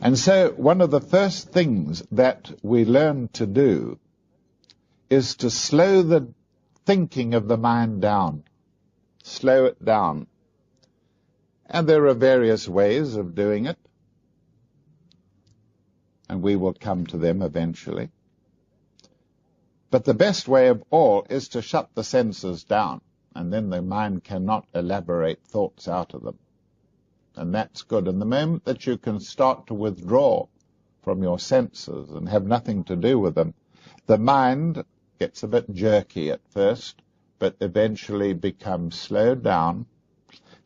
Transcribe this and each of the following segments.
And so one of the first things that we learn to do is to slow the thinking of the mind down. Slow it down. And there are various ways of doing it, and we will come to them eventually. But the best way of all is to shut the senses down, and then the mind cannot elaborate thoughts out of them. And that's good. And the moment that you can start to withdraw from your senses and have nothing to do with them, the mind gets a bit jerky at first, but eventually becomes slowed down,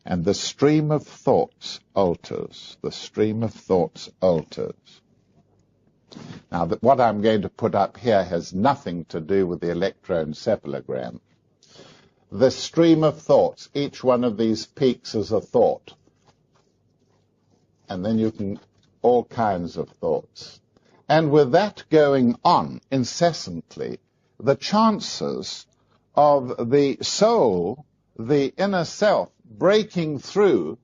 and the stream of thoughts alters. The stream of thoughts alters. Now, what I'm going to put up here has nothing to do with the electroencephalogram. The stream of thoughts, each one of these peaks is a thought. And then you can, all kinds of thoughts. And with that going on incessantly, the chances of the soul, the inner self, breaking through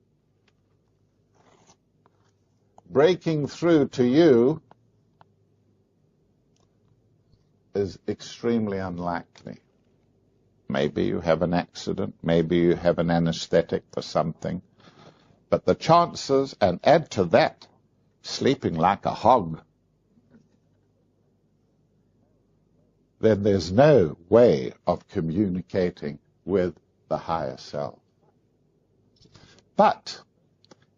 to you is extremely unlikely. Maybe you have an accident, maybe you have an anesthetic for something, but the chances, and add to that, sleeping like a hog, then there's no way of communicating with the higher self. But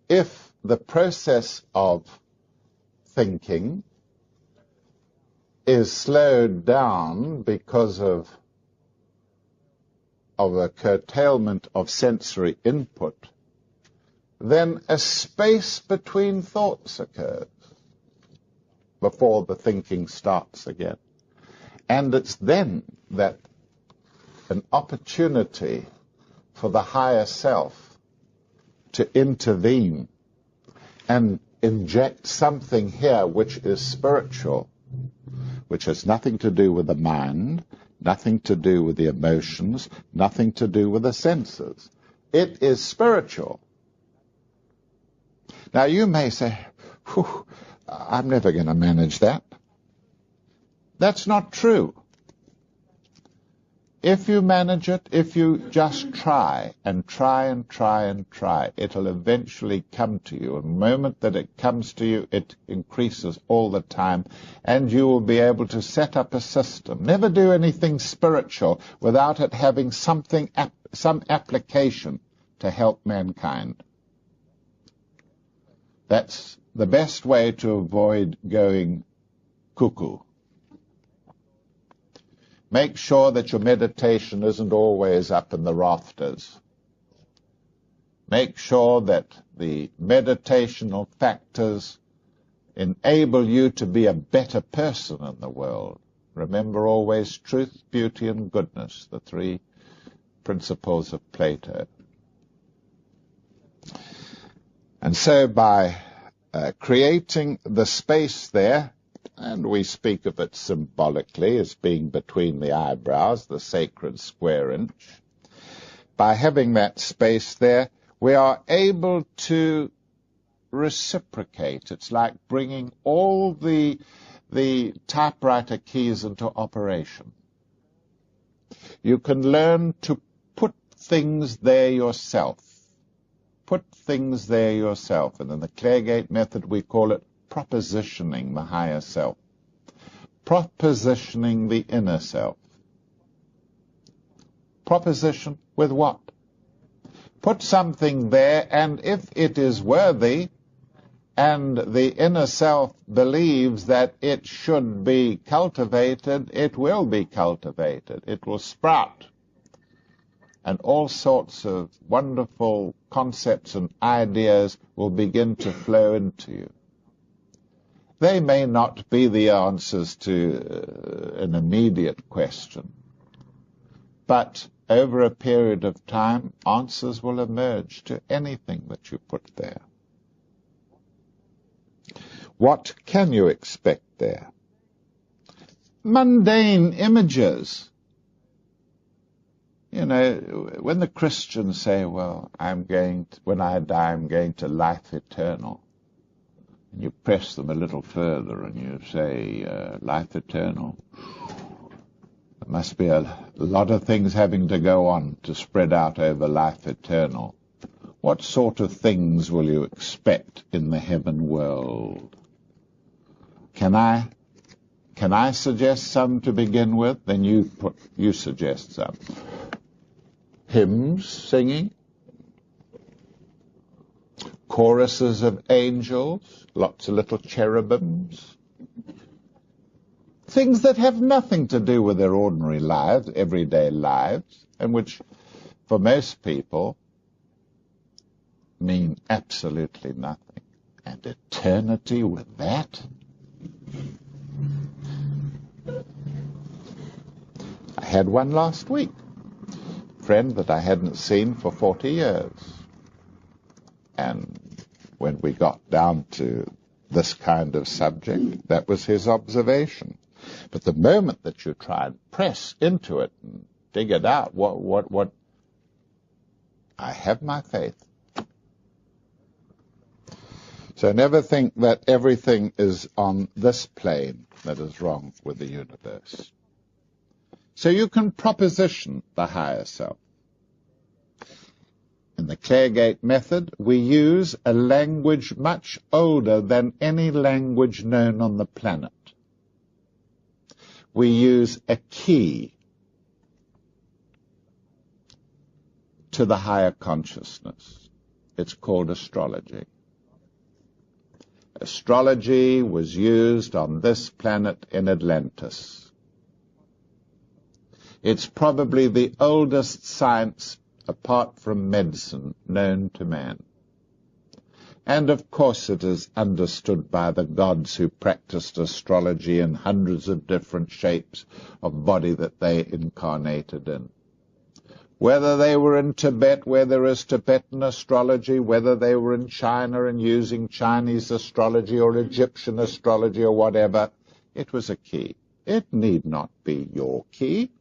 if the process of thinking is slowed down because of a curtailment of sensory input, then a space between thoughts occurs before the thinking starts again. And it's then that an opportunity for the higher self to intervene and inject something here which is spiritual, which has nothing to do with the mind, nothing to do with the emotions, nothing to do with the senses. It is spiritual. Now you may say, I'm never going to manage that. That's not true. If you manage it, if you just try and try and try and try, it'll eventually come to you. And the moment that it comes to you, it increases all the time, and you will be able to set up a system. Never do anything spiritual without it having some application to help mankind. That's the best way to avoid going cuckoo. Make sure that your meditation isn't always up in the rafters. Make sure that the meditational factors enable you to be a better person in the world. Remember always truth, beauty, and goodness, the three principles of Plato. And so by creating the space there, and we speak of it symbolically as being between the eyebrows, the sacred square inch. By having that space there, we are able to reciprocate. It's like bringing all the typewriter keys into operation. You can learn to put things there yourself. Put things there yourself. And in the Claregate method, we call it propositioning the higher self, propositioning the inner self. Proposition with what? Put something there, and if it is worthy, and the inner self believes that it should be cultivated, it will be cultivated. It will sprout. And all sorts of wonderful concepts and ideas will begin to flow into you. They may not be the answers to an immediate question, but over a period of time, answers will emerge to anything that you put there. What can you expect there? Mundane images. You know, when the Christians say, well, when I die, I'm going to life eternal. you press them a little further and you say, life eternal. There must be a lot of things having to go on to spread out over life eternal. What sort of things will you expect in the heaven world? Can I suggest some to begin with? Then you suggest some. Hymns, singing, choruses of angels, lots of little cherubims, things that have nothing to do with their ordinary lives, everyday lives, and which, for most people, mean absolutely nothing. And eternity with that? I had one last week. A friend that I hadn't seen for 40 years. And when we got down to this kind of subject, that was his observation. But the moment that you try and press into it and dig it out, what I have my faith. So never think that everything is on this plane that is wrong with the universe. So you can proposition the higher self. In the Claregate method, we use a language much older than any language known on the planet. We use a key to the higher consciousness. It's called astrology. Astrology was used on this planet in Atlantis. It's probably the oldest science, apart from medicine, known to man. And of course it is understood by the gods who practiced astrology in hundreds of different shapes of body that they incarnated in. Whether they were in Tibet, where there is Tibetan astrology, whether they were in China and using Chinese astrology or Egyptian astrology or whatever, it was a key. It need not be your key.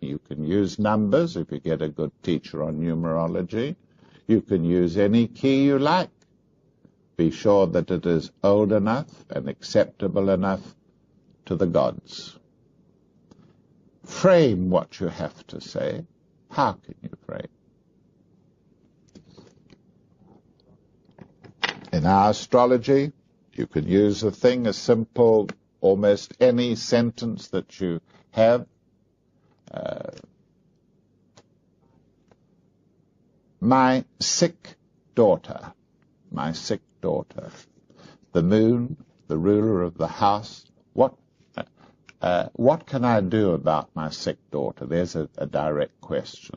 You can use numbers if you get a good teacher on numerology. You can use any key you like. Be sure that it is old enough and acceptable enough to the gods. Frame what you have to say. How can you frame? In our astrology, you can use a thing as simple, almost any sentence that you have. My sick daughter, the moon, the ruler of the house, what can I do about my sick daughter? There's a direct question.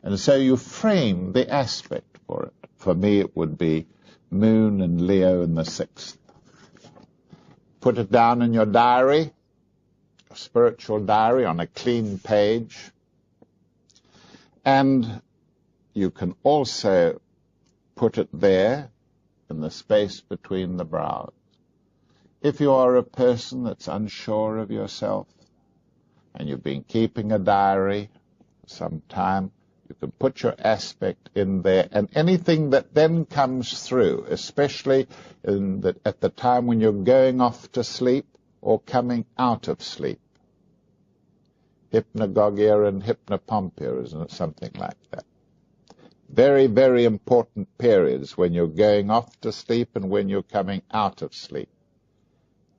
And so you frame the aspect for it. For me, it would be moon and Leo in the 6th. Put it down in your diary, a spiritual diary on a clean page. And you can also put it there in the space between the brows. If you are a person that's unsure of yourself and you've been keeping a diary for some time, you can put your aspect in there, and anything that then comes through, especially at the time when you're going off to sleep or coming out of sleep. Hypnagogia and hypnopompia, isn't it? Something like that. Very, very important periods when you're going off to sleep and when you're coming out of sleep.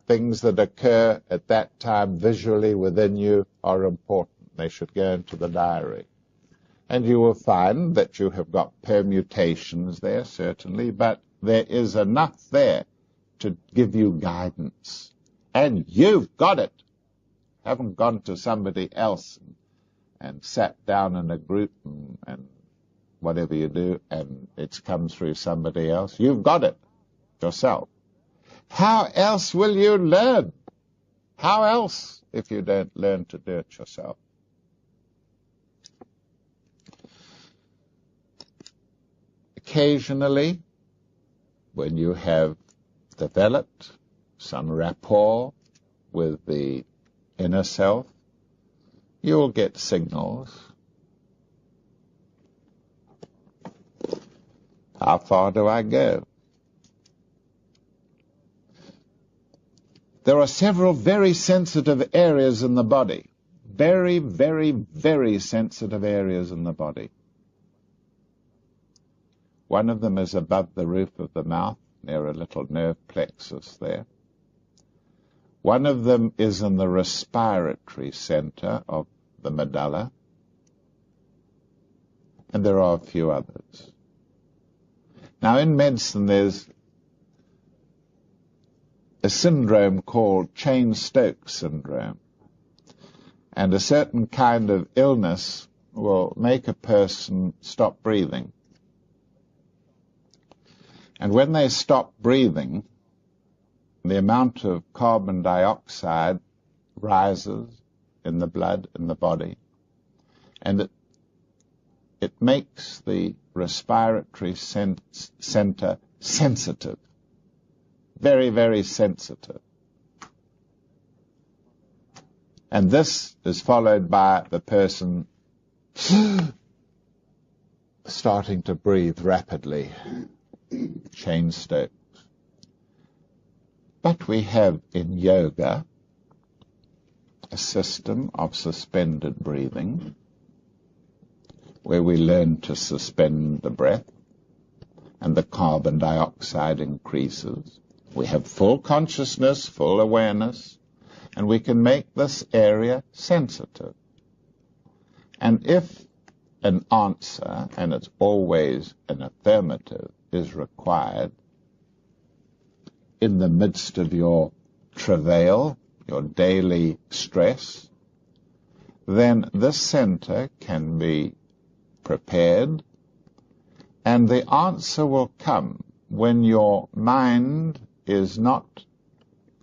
Things that occur at that time visually within you are important. They should go into the diary. And you will find that you have got permutations there, certainly, but there is enough there to give you guidance. And you've got it. Haven't gone to somebody else and sat down in a group and whatever you do, and it's come through somebody else. You've got it yourself. How else will you learn? How else if you don't learn to do it yourself? Occasionally, when you have developed some rapport with the inner self, you'll get signals. How far do I go? There are several very sensitive areas in the body. Very, very, very sensitive areas in the body. One of them is above the roof of the mouth, near a little nerve plexus there. One of them is in the respiratory center of the medulla. And there are a few others. Now, in medicine, there's a syndrome called Cheyne-Stokes syndrome. And a certain kind of illness will make a person stop breathing. And when they stop breathing, the amount of carbon dioxide rises in the blood, in the body, and it makes the respiratory center sensitive, very, very sensitive. And this is followed by the person starting to breathe rapidly, Cheyne-Stokes. But we have in yoga a system of suspended breathing where we learn to suspend the breath and the carbon dioxide increases. We have full consciousness, full awareness, and we can make this area sensitive. And if an answer, and it's always an affirmative, is required in the midst of your travail, your daily stress, then this center can be prepared, and the answer will come when your mind is not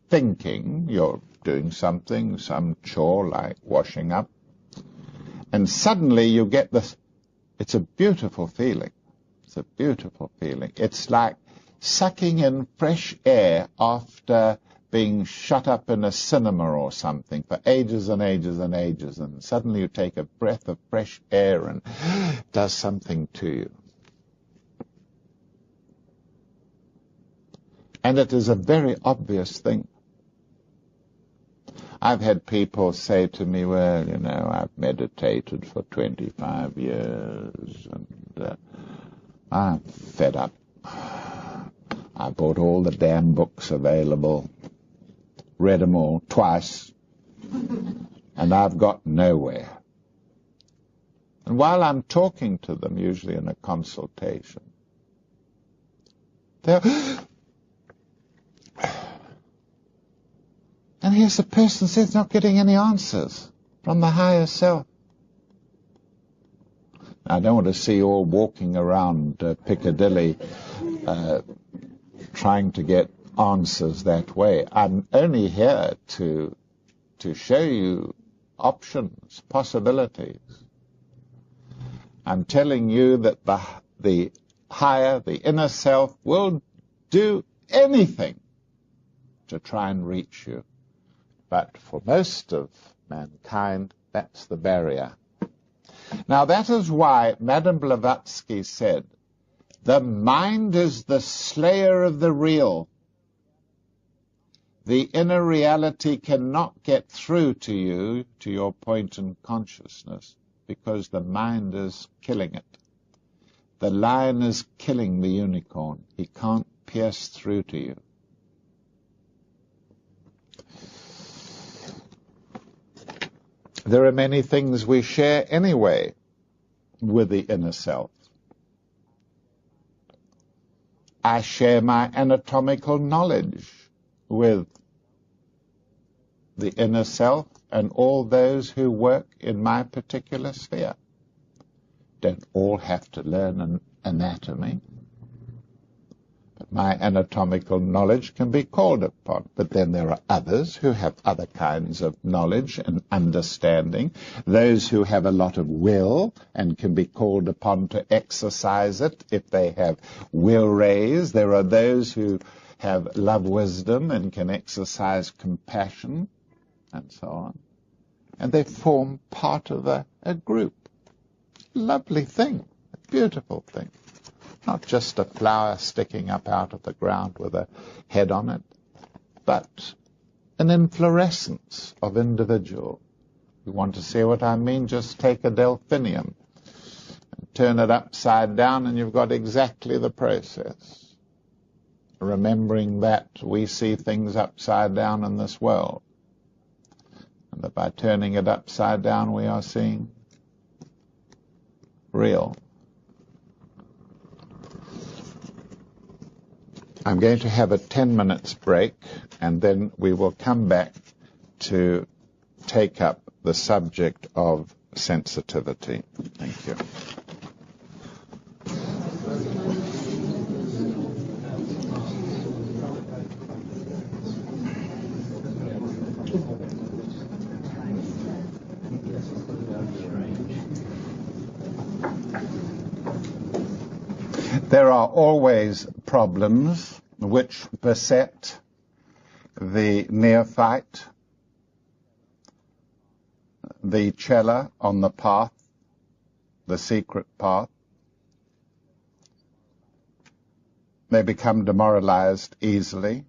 thinking, you're doing something, some chore like washing up, and suddenly you get this. It's a beautiful feeling. It's a beautiful feeling. It's like sucking in fresh air after being shut up in a cinema or something for ages and ages and ages, and suddenly you take a breath of fresh air and it does something to you. And it is a very obvious thing. I've had people say to me, well, you know, I've meditated for 25 years and I'm fed up. I bought all the damn books available, read them all twice, and I've got nowhere. And while I'm talking to them, usually in a consultation, they're... And here's the person says not getting any answers from the higher self. I don't want to see you all walking around Piccadilly trying to get answers that way. I'm only here to show you options, possibilities. I'm telling you that the higher, the inner self will do anything to try and reach you. But for most of mankind, that's the barrier. Now, that is why Madame Blavatsky said, the mind is the slayer of the real. The inner reality cannot get through to you, to your point in consciousness, because the mind is killing it. The lion is killing the unicorn. He can't pierce through to you. There are many things we share anyway with the inner self. I share my anatomical knowledge with the inner self and all those who work in my particular sphere. Don't all have to learn an anatomy. But my anatomical knowledge can be called upon. But then there are others who have other kinds of knowledge and understanding. Those who have a lot of will and can be called upon to exercise it if they have will raised. There are those who have love wisdom and can exercise compassion and so on. And they form part of a group. Lovely thing, a beautiful thing. Not just a flower sticking up out of the ground with a head on it, but an inflorescence of individual. You want to see what I mean? Just take a delphinium and turn it upside down and you've got exactly the process. Remembering that we see things upside down in this world. And that by turning it upside down we are seeing real. I'm going to have a 10 minutes break and then we will come back to take up the subject of sensitivity. Thank you. There are always problems which beset the neophyte, the chela on the path, the secret path. They become demoralized easily.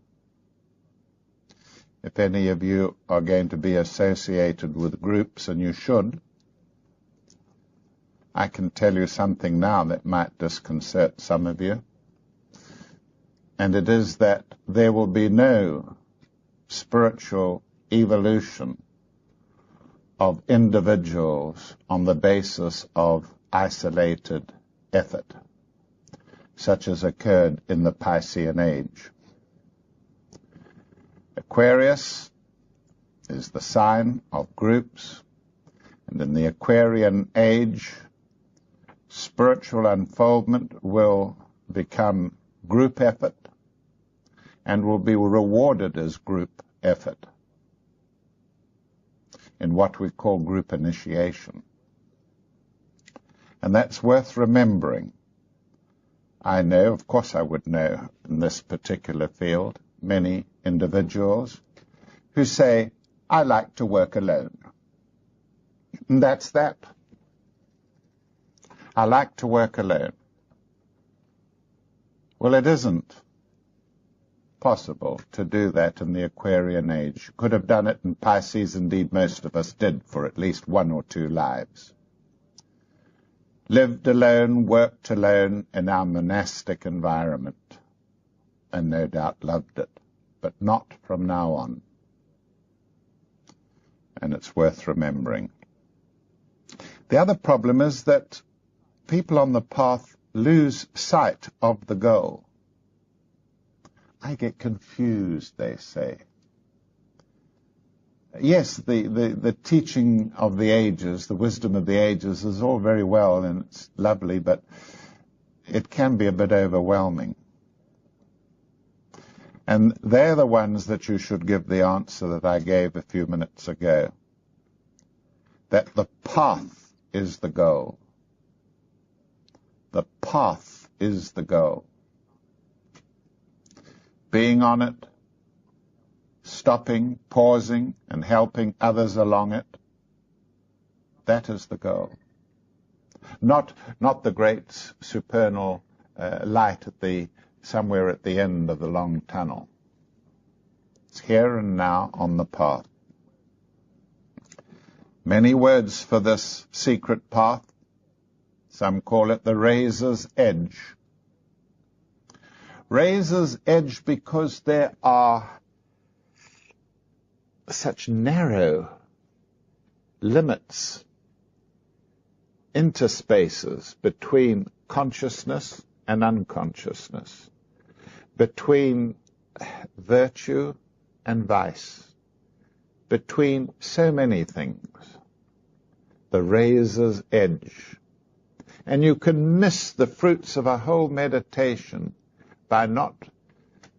If any of you are going to be associated with groups, and you should, I can tell you something now that might disconcert some of you, and it is that there will be no spiritual evolution of individuals on the basis of isolated effort, such as occurred in the Piscean age. Aquarius is the sign of groups, and in the Aquarian age, spiritual unfoldment will become group effort and will be rewarded as group effort in what we call group initiation. And that's worth remembering. I know, of course I would know in this particular field, many individuals who say, I like to work alone. And that's that. I like to work alone. Well, it isn't possible to do that in the Aquarian age. Could have done it in Pisces, indeed most of us did for at least 1 or 2 lives. Lived alone, worked alone in our monastic environment, and no doubt loved it, but not from now on. And it's worth remembering. The other problem is that people on the path lose sight of the goal. I get confused, they say. Yes, the teaching of the ages, the wisdom of the ages is all very well and it's lovely, but it can be a bit overwhelming. And they're the ones that you should give the answer that I gave a few minutes ago. That the path is the goal. The path is the goal. Being on it, stopping, pausing, and helping others along it, that is the goal. Not the great supernal light somewhere at the end of the long tunnel. It's here and now on the path. Many words for this secret path. Some call it the razor's edge. Razor's edge because there are such narrow limits, interspaces between consciousness and unconsciousness, between virtue and vice, between so many things. The razor's edge. And you can miss the fruits of a whole meditation by not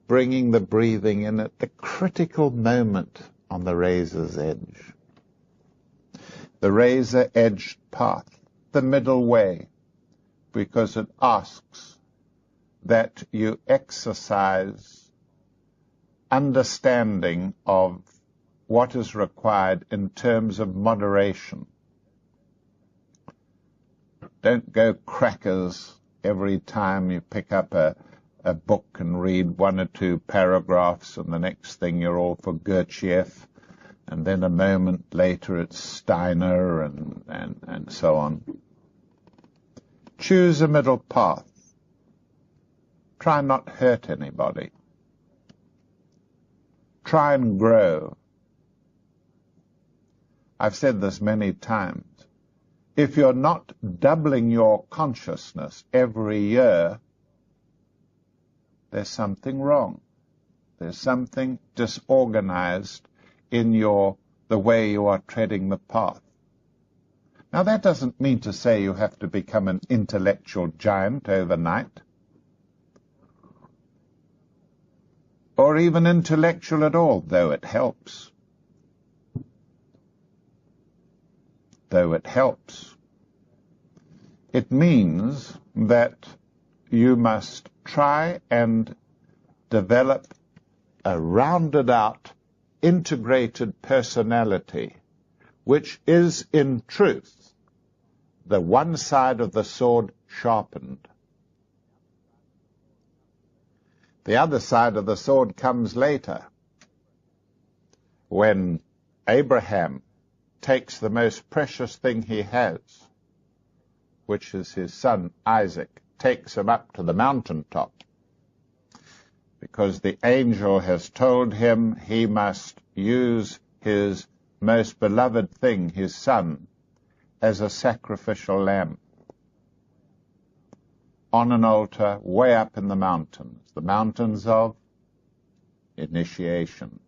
bringing the breathing in at the critical moment on the razor's edge. The razor-edged path, the middle way, because it asks that you exercise understanding of what is required in terms of moderation. Don't go crackers every time you pick up a a book and read one or two paragraphs, and the next thing you're all for Gurdjieff, and then a moment later it's Steiner and so on. Choose a middle path. Try not hurt anybody. Try and grow. I've said this many times. If you're not doubling your consciousness every year, there's something wrong. There's something disorganized in the way you are treading the path. Now, that doesn't mean to say you have to become an intellectual giant overnight, or even intellectual at all, though it helps. It means that you must try and develop a rounded out, integrated personality, which is in truth the one side of the sword sharpened. The other side of the sword comes later, when Abraham takes the most precious thing he has, which is his son Isaac, takes him up to the mountaintop, because the angel has told him he must use his most beloved thing, his son, as a sacrificial lamb on an altar way up in the mountains of initiation.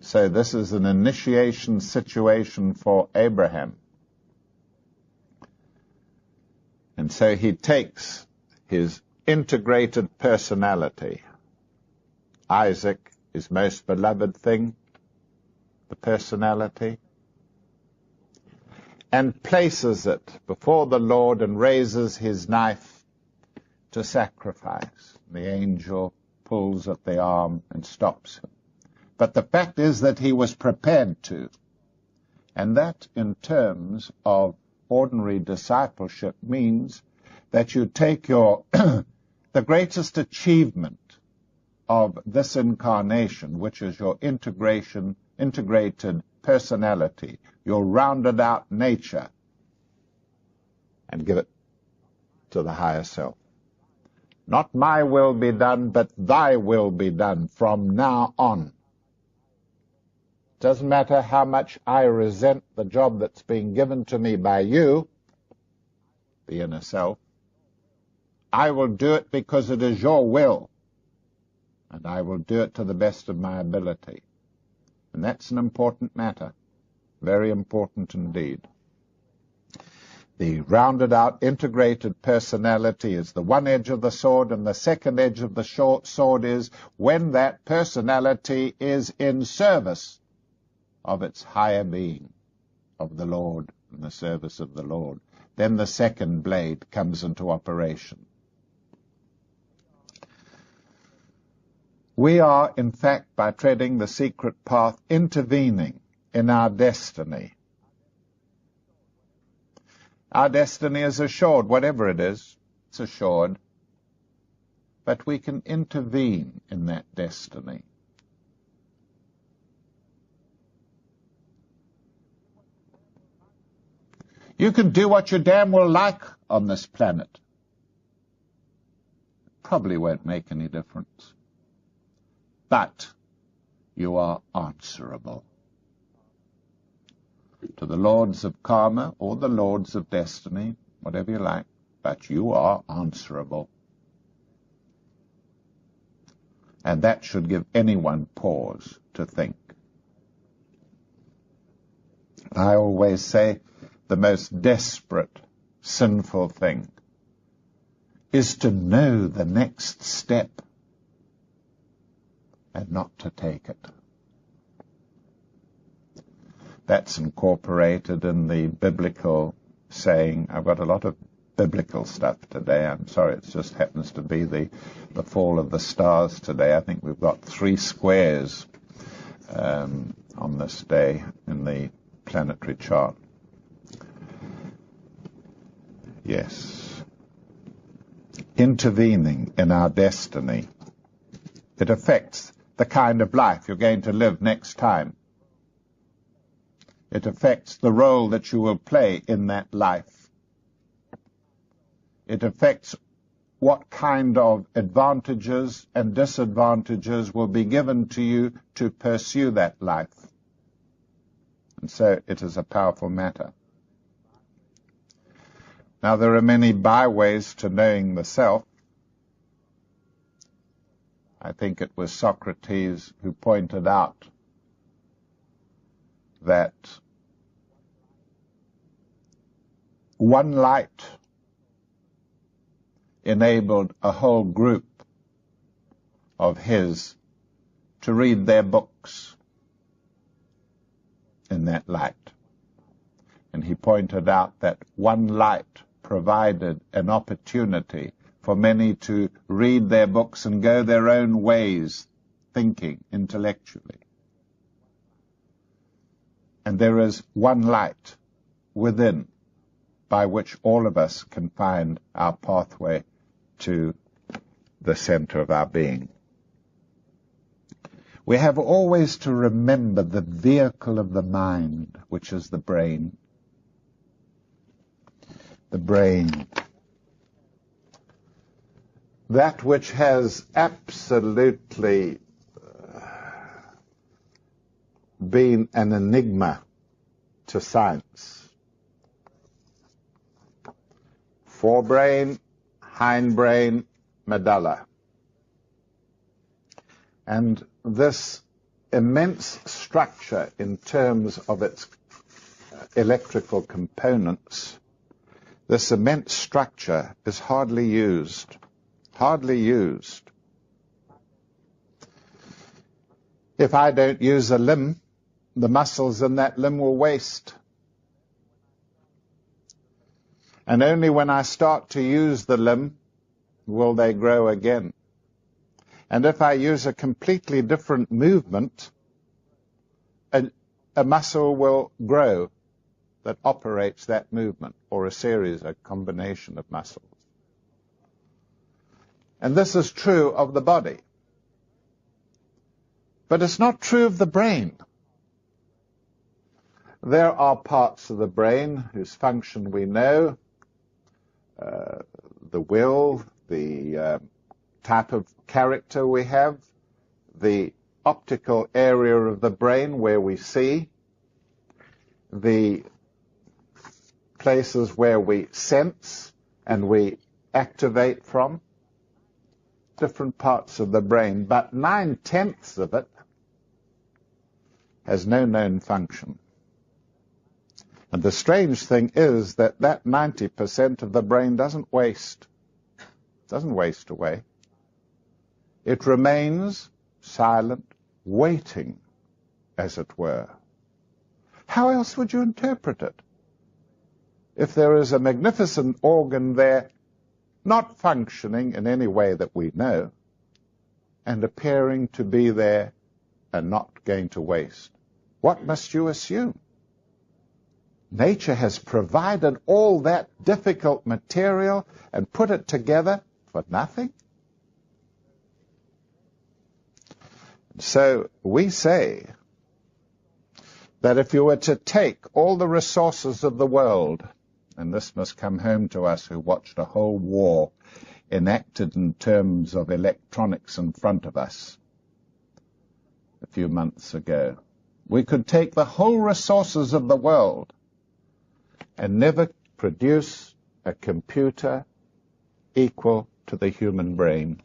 So this is an initiation situation for Abraham. And so he takes his integrated personality, Isaac, his most beloved thing, the personality, and places it before the Lord and raises his knife to sacrifice. The angel pulls at the arm and stops him. But the fact is that he was prepared to. And that, in terms of ordinary discipleship, means that you take your the greatest achievement of this incarnation, which is your integrated personality, your rounded out nature, and give it to the higher self. Not my will be done, but thy will be done from now on. Doesn't matter how much I resent the job that's being given to me by you, the inner self. I will do it because it is your will, and I will do it to the best of my ability. And that's an important matter, very important indeed. The rounded out, integrated personality is the one edge of the sword, and the second edge of the sword is when that personality is in service of its higher being, of the Lord, and the service of the Lord. Then the second blade comes into operation. We are, in fact, by treading the secret path, intervening in our destiny. Our destiny is assured, whatever it is, it's assured. But we can intervene in that destiny. You can do what you damn well like on this planet. It probably won't make any difference. But you are answerable to the lords of karma or the lords of destiny, whatever you like, but you are answerable. And that should give anyone pause to think. I always say the most desperate, sinful thing is to know the next step and not to take it. That's incorporated in the biblical saying. I've got a lot of biblical stuff today. I'm sorry, it just happens to be the fall of the stars today. I think we've got 3 squares on this day in the planetary chart. Yes. intervening in our destiny. It affects the kind of life you're going to live next time. It affects the role that you will play in that life. It affects what kind of advantages and disadvantages will be given to you to pursue that life. And so it is a powerful matter. Now, there are many byways to knowing the self. I think it was Socrates who pointed out that one light enabled a whole group of his to read their books in that light. And he pointed out that one light provided an opportunity for many to read their books and go their own ways, thinking intellectually. And there is one light within by which all of us can find our pathway to the center of our being. We have always to remember the vehicle of the mind, which is the brain. The brain. That which has absolutely been an enigma to science. Forebrain, hindbrain, medulla. And this immense structure in terms of its electrical components, this immense structure is hardly used. Hardly used. If I don't use a limb, the muscles in that limb will waste. And only when I start to use the limb will they grow again. And if I use a completely different movement, a muscle will grow that operates that movement, or a series, a combination of muscles. And this is true of the body. But it's not true of the brain. There are parts of the brain whose function we know, the will, the type of character we have, the optical area of the brain where we see, the places where we sense and we activate from, different parts of the brain, but 9/10 of it has no known function. And the strange thing is that 90% of the brain doesn't waste away. It remains silent, waiting, as it were. How else would you interpret it? If there is a magnificent organ there, not functioning in any way that we know, and appearing to be there and not going to waste, what must you assume? Nature has provided all that difficult material and put it together for nothing? So we say that if you were to take all the resources of the world, and this must come home to us who watched a whole war enacted in terms of electronics in front of us a few months ago, we could take the whole resources of the world and never produce a computer equal to the human brain.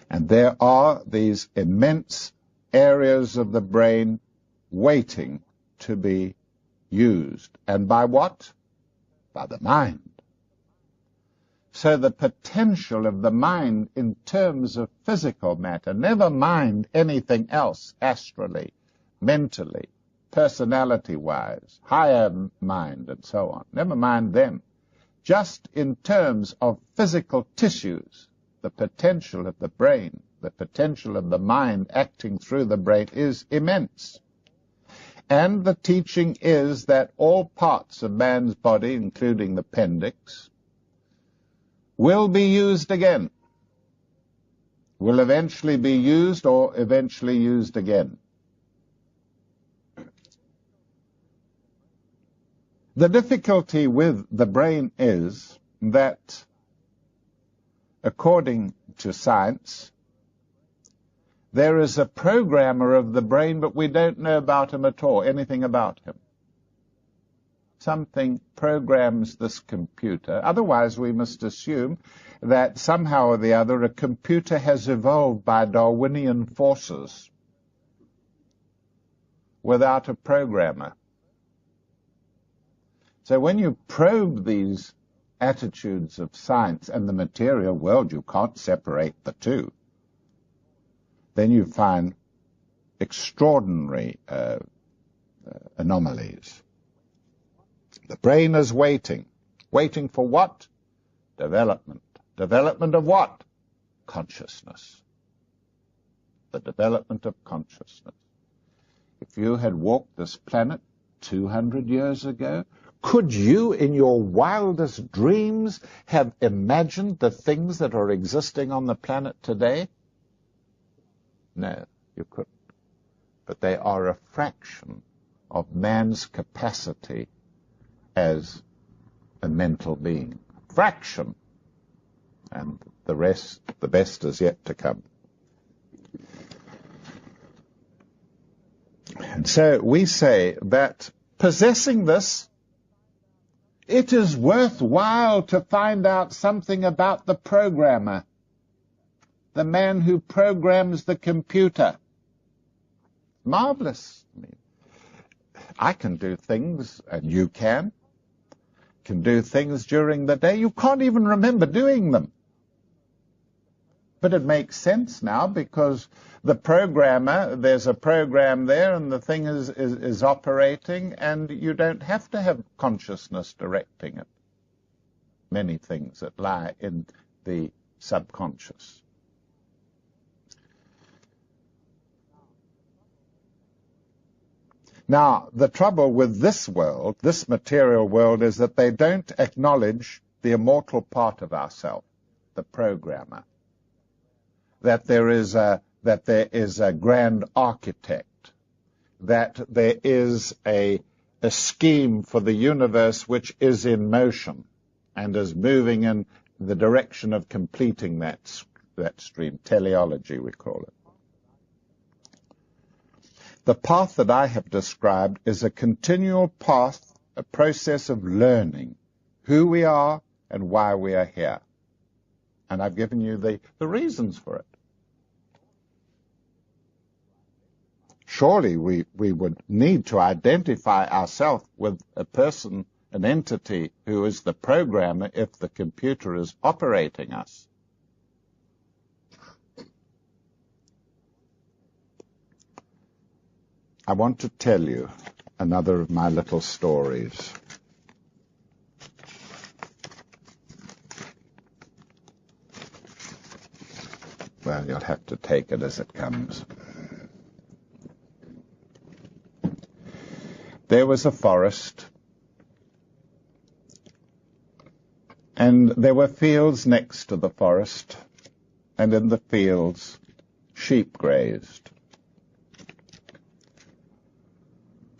And there are these immense areas of the brain waiting to be used. And by what? By the mind. So the potential of the mind in terms of physical matter, never mind anything else astrally, mentally, personality-wise, higher mind and so on, never mind them. Just in terms of physical tissues, the potential of the brain, the potential of the mind acting through the brain is immense. And the teaching is that all parts of man's body, including the appendix, will be used again, will eventually be used or eventually used again. The difficulty with the brain is that, according to science, there is a programmer of the brain, but we don't know about him at all, anything about him. Something programs this computer. Otherwise, we must assume that somehow or the other a computer has evolved by Darwinian forces without a programmer. So when you probe these attitudes of science and the material world, you can't separate the two. Then you find extraordinary anomalies. The brain is waiting. Waiting for what? Development. Development of what? Consciousness. The development of consciousness. If you had walked this planet 200 years ago, could you, in your wildest dreams, have imagined the things that are existing on the planet today? No, you couldn't. But they are a fraction of man's capacity as a mental being. Fraction. And the rest, the best is yet to come. And so we say that possessing this, it is worthwhile to find out something about the programmer, the man who programs the computer. Marvelous. I can do things, and you can do things during the day. You can't even remember doing them. But it makes sense now because the programmer, there's a program there and the thing is operating and you don't have to have consciousness directing it. Many things that lie in the subconscious. Now, the trouble with this world, this material world, is that they don't acknowledge the immortal part of ourself, the programmer. That there is a grand architect, that there is a scheme for the universe which is in motion and is moving in the direction of completing that stream. Teleology, we call it. The path that I have described is a continual path, a process of learning who we are and why we are here. And I've given you the reasons for it. Surely we would need to identify ourselves with a person, an entity who is the programmer if the computer is operating us. I want to tell you another of my little stories. Well, you'll have to take it as it comes. There was a forest, and there were fields next to the forest, and in the fields sheep grazed.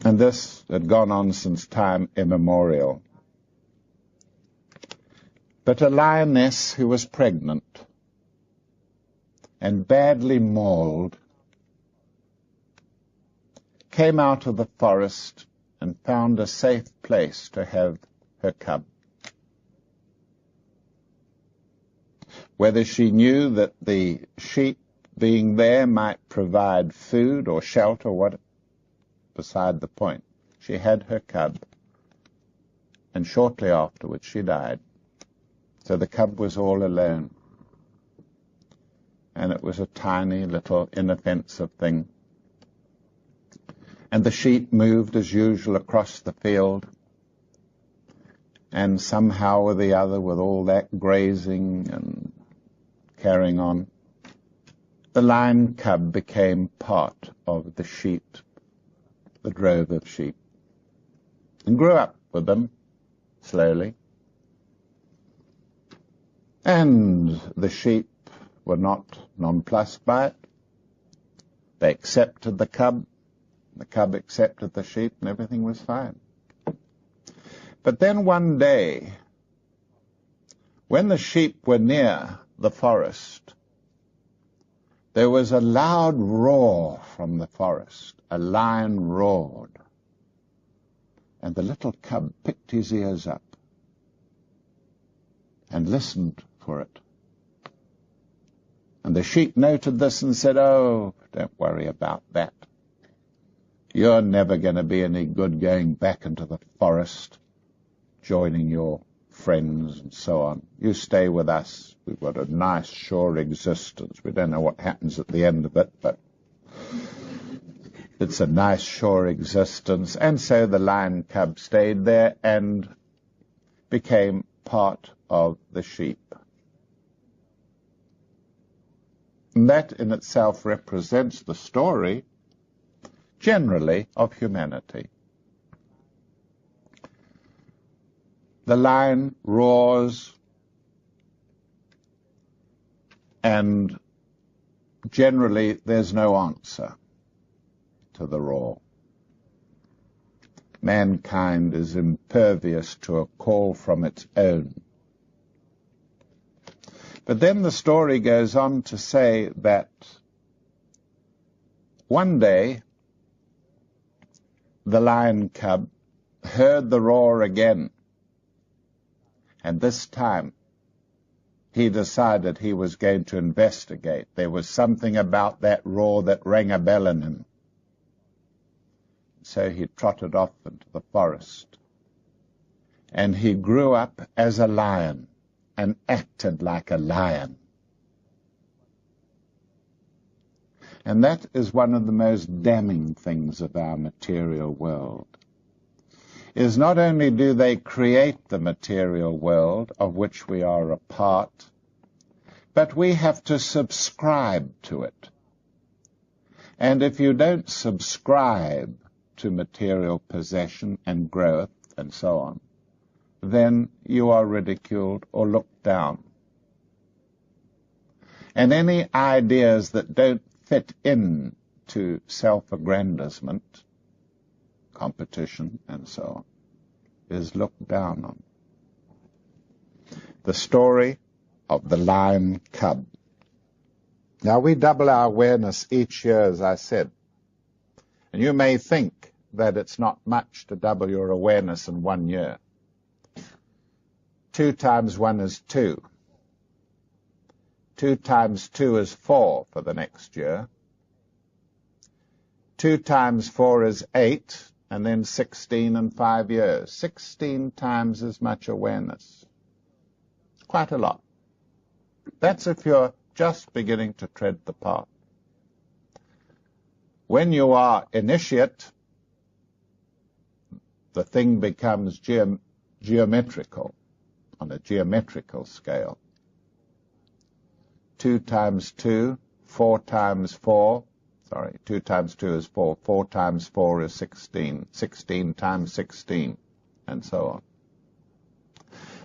And this had gone on since time immemorial. But a lioness who was pregnant and badly mauled came out of the forest and found a safe place to have her cub. Whether she knew that the sheep being there might provide food or shelter, what, beside the point. She had her cub, and shortly afterwards she died. So the cub was all alone. And it was a tiny little inoffensive thing. And the sheep moved as usual across the field. And somehow or the other, with all that grazing and carrying on, the lion cub became part of the sheep, the drove of sheep, and grew up with them slowly. And the sheep were not nonplussed by it. They accepted the cub accepted the sheep, and everything was fine. But then one day, when the sheep were near the forest, there was a loud roar from the forest. A lion roared, and the little cub picked his ears up and listened for it. And the sheep noted this and said, "Oh, don't worry about that. You're never going to be any good going back into the forest, joining your friends and so on. You stay with us. We've got a nice, sure existence. We don't know what happens at the end of it, but it's a nice, sure existence." And so the lion cub stayed there and became part of the sheep. And that in itself represents the story, generally, of humanity. The lion roars, and generally there's no answer to the roar. Mankind is impervious to a call from its own. But then the story goes on to say that one day the lion cub heard the roar again, and this time he decided he was going to investigate. There was something about that roar that rang a bell in him. So he trotted off into the forest, and he grew up as a lion and acted like a lion. And that is one of the most damning things of our material world, is not only do they create the material world of which we are a part, but we have to subscribe to it. And if you don't subscribe to material possession and growth and so on, then you are ridiculed or looked down. And any ideas that don't fit in to self-aggrandizement, competition, and so on, is looked down on. The story of the lion cub. Now, we double our awareness each year, as I said. And you may think that it's not much to double your awareness in 1 year. 2 times 1 is 2. 2 times 2 is 4 for the next year. 2 times 4 is 8, and then 16 in 5 years. 16 times as much awareness. Quite a lot. That's if you're just beginning to tread the path. When you are initiate, the thing becomes geometrical, on a geometrical scale. 2 times 2, 4 times 4, 2 times 2 is 4, 4 times 4 is 16, 16 times 16, and so on.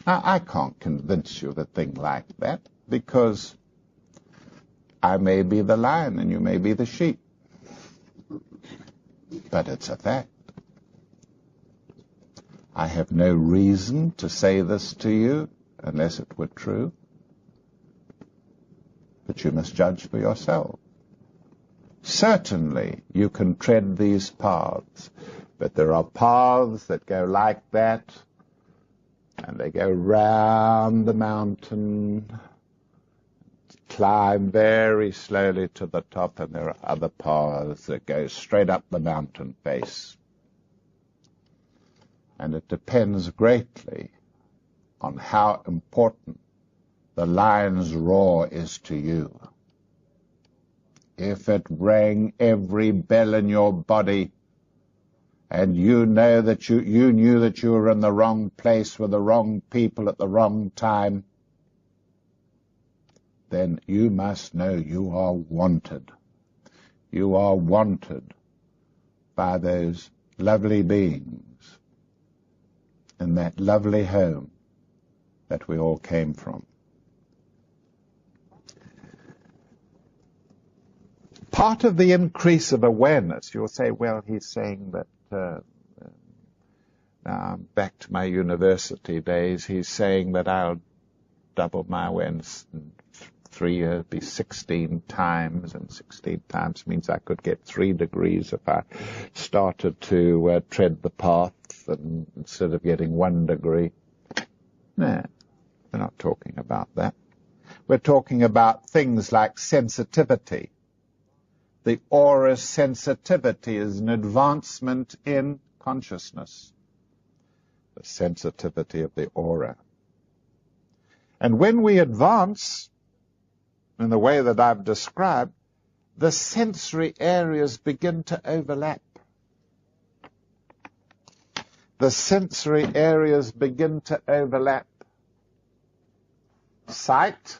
Now, I can't convince you of a thing like that, because I may be the lion and you may be the sheep. But it's a fact. I have no reason to say this to you unless it were true. But you must judge for yourself. Certainly you can tread these paths, but there are paths that go like that, and they go round the mountain, climb very slowly to the top, and there are other paths that go straight up the mountain face. And it depends greatly on how important the lion's roar is to you. If it rang every bell in your body, and you know that you knew that you were in the wrong place with the wrong people at the wrong time, then you must know you are wanted. You are wanted by those lovely beings in that lovely home that we all came from. part of the increase of awareness, you'll say, well, he's saying that, now back to my university days, he's saying that I'll double my awareness in 3 years, be 16 times, and 16 times means I could get 3 degrees if I started to tread the path and instead of getting 1 degree. No, we're not talking about that. We're talking about things like sensitivity. The aura's sensitivity is an advancement in consciousness. The sensitivity of the aura. And when we advance in the way that I've described, the sensory areas begin to overlap. The sensory areas begin to overlap. Sight,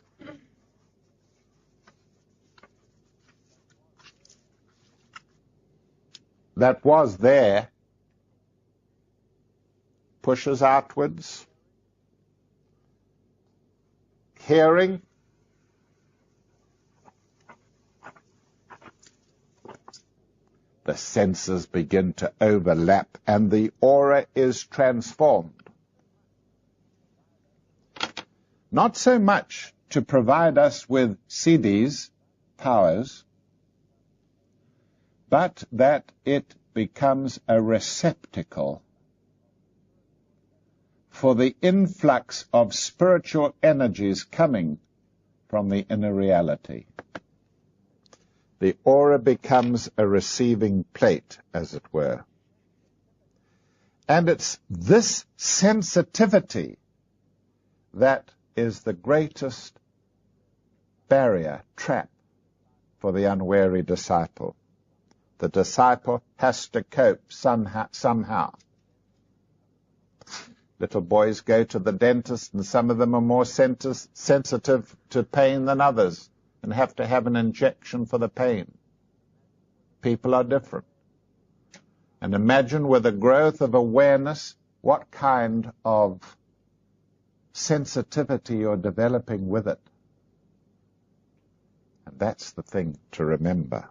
that was there, pushes outwards. Hearing, the senses begin to overlap and the aura is transformed. Not so much to provide us with CDs, powers, but that it becomes a receptacle for the influx of spiritual energies coming from the inner reality. The aura becomes a receiving plate, as it were. And it's this sensitivity that is the greatest barrier, trap, for the unwary disciple. The disciple has to cope somehow. Little boys go to the dentist, and some of them are more sensitive to pain than others and have to have an injection for the pain. People are different. And imagine with the growth of awareness what kind of sensitivity you're developing with it. And that's the thing to remember.